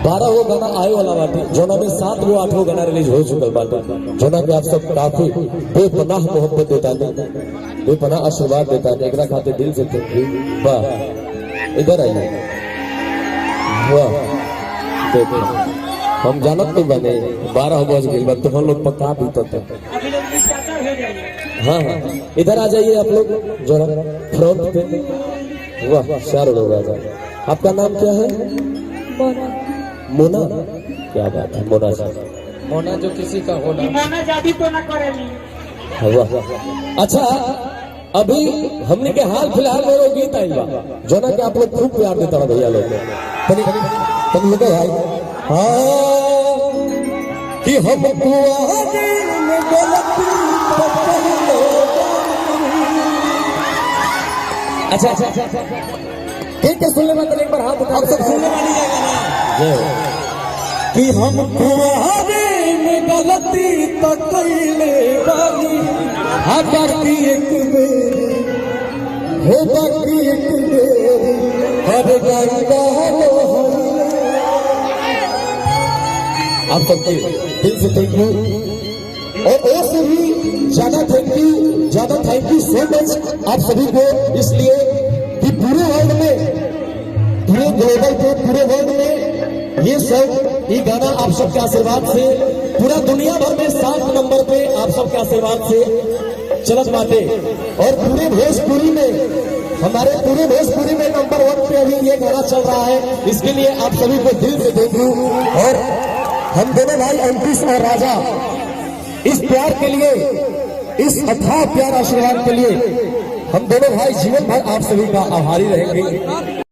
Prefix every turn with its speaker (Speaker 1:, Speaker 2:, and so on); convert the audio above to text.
Speaker 1: 12 वो गाना आए वाला बाटे, जोना में 7 वो 8 वो गाना रिलीज हो चुकल बाटे, जोना के आप सब काफी बेपनाह मोहब्बत देता ने, बेपनाह आशीर्वाद देता ने। एकरा खातिर दिल से थैंक यू। वाह, इधर आइए। वाह, देखो हम जानत तो बने 12 बज गई बात, तो हम लोग पक्का बीतते। हाँ हाँ, इधर आ जाइए आप लोग जरा फ्रंट पे। वाह, चारों लोग आ जाए। आपका नाम क्या है? मोना। क्या बात है मोना साहब,
Speaker 2: मोना जो किसी का होना, मोना जादी तो ना करेली।
Speaker 1: वाह, अच्छा अभी हमने के हाल फिलहाल में वो गीत आई बा जो ना कि आप लोग खूब प्यार देता है भैया लोग। तनी लोग भाई हाँ कि हम कुआरे में गलती अच्छा अच्छा अच्छा ठीक है, सुनने वाले एक बार हाथ उठा, आप सब सुनने वाली जाएगा ना कि हम कुआरे में गलती तो कैले बानी, हाँ बाकी एक बेरी हो, बाकी एक बेरी हर गंगा हो। आप सबके दिल से थैंक यू, और ऐसे ही ज्यादा थैंक यू सो मच आप सभी को, इसलिए कि पूरे वर्ल्ड में, पूरे ग्लोबल पे, पूरे वर्ल्ड में ये सब, ये गाना आप सबके आशीर्वाद से पूरा दुनिया भर में 7 नंबर पे आप सबके आशीर्वाद से चलत बाटे, और पूरे भोजपुरी में, हमारे पूरे भोजपुरी में नंबर 1 पे अभी ये गाना चल रहा है। इसके लिए आप सभी को दिल से थैंक यू। और हम दोनों भाई अंकुश और राजा इस प्यार के लिए, इस अथाह प्यार आशीर्वाद के लिए हम दोनों भाई जीवन भर आप सभी का आभारी रहेंगे।